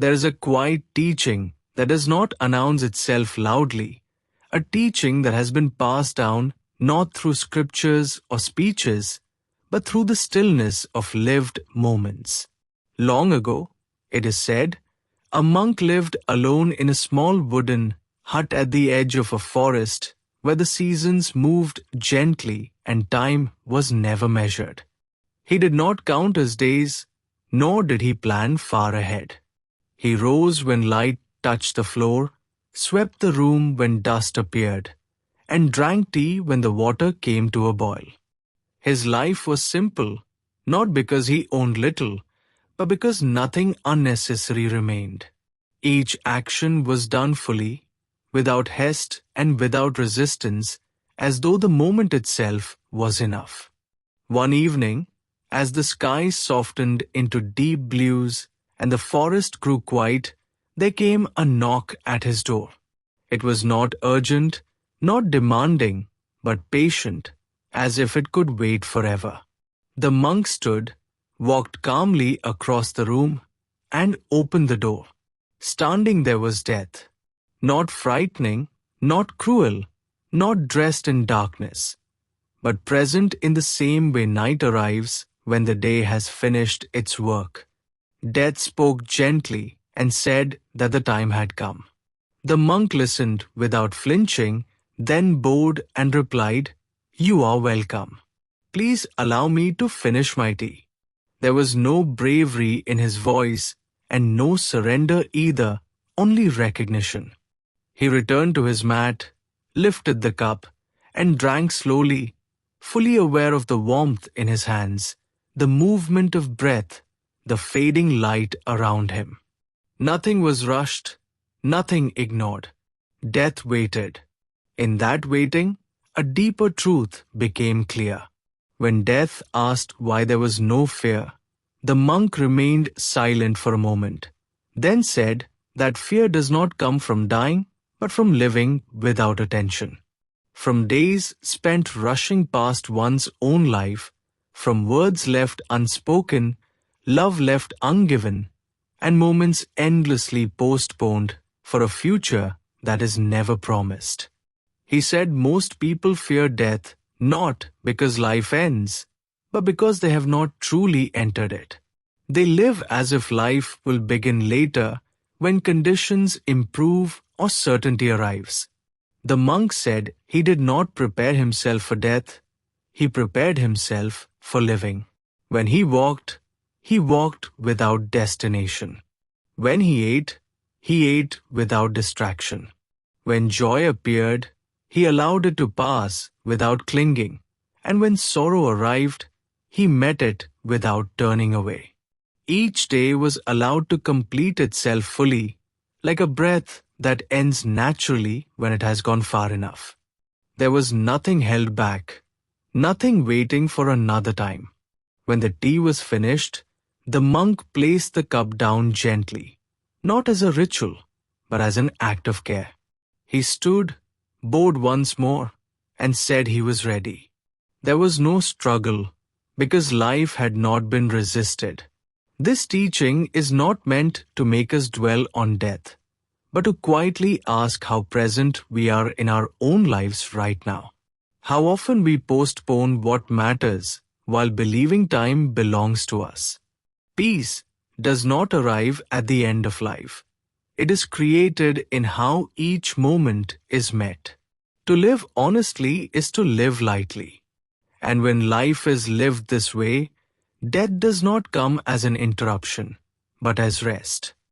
There is a quiet teaching that does not announce itself loudly, a teaching that has been passed down not through scriptures or speeches, but through the stillness of lived moments. Long ago, it is said, a monk lived alone in a small wooden hut at the edge of a forest where the seasons moved gently and time was never measured. He did not count his days, nor did he plan far ahead. He rose when light touched the floor, swept the room when dust appeared, and drank tea when the water came to a boil. His life was simple, not because he owned little, but because nothing unnecessary remained. Each action was done fully, without haste and without resistance, as though the moment itself was enough. One evening, as the sky softened into deep blues and the forest grew quiet, there came a knock at his door. It was not urgent, not demanding, but patient, as if it could wait forever. The monk stood, walked calmly across the room, and opened the door. Standing there was death. Not frightening, not cruel, not dressed in darkness, but present in the same way night arrives when the day has finished its work. Death spoke gently and said that the time had come. The monk listened without flinching, then bowed and replied, "You are welcome. Please allow me to finish my tea." There was no bravery in his voice and no surrender either, only recognition. He returned to his mat, lifted the cup, and drank slowly, fully aware of the warmth in his hands, the movement of breath, the fading light around him. Nothing was rushed, nothing ignored. Death waited. In that waiting, a deeper truth became clear. When death asked why there was no fear, the monk remained silent for a moment, then said that fear does not come from dying, but from living without attention. From days spent rushing past one's own life, from words left unspoken, love left ungiven, and moments endlessly postponed for a future that is never promised. He said most people fear death not because life ends, but because they have not truly entered it. They live as if life will begin later when conditions improve or certainty arrives. The monk said he did not prepare himself for death, he prepared himself for living. When he walked without destination. When he ate without distraction. When joy appeared, he allowed it to pass without clinging, and when sorrow arrived, he met it without turning away. Each day was allowed to complete itself fully, like a breath that ends naturally when it has gone far enough. There was nothing held back, nothing waiting for another time. When the tea was finished, the monk placed the cup down gently, not as a ritual, but as an act of care. He stood, bowed once more, and said he was ready. There was no struggle, because life had not been resisted. This teaching is not meant to make us dwell on death, but to quietly ask how present we are in our own lives right now. How often we postpone what matters while believing time belongs to us. Peace does not arrive at the end of life. It is created in how each moment is met. To live honestly is to live lightly. And when life is lived this way, death does not come as an interruption, but as rest.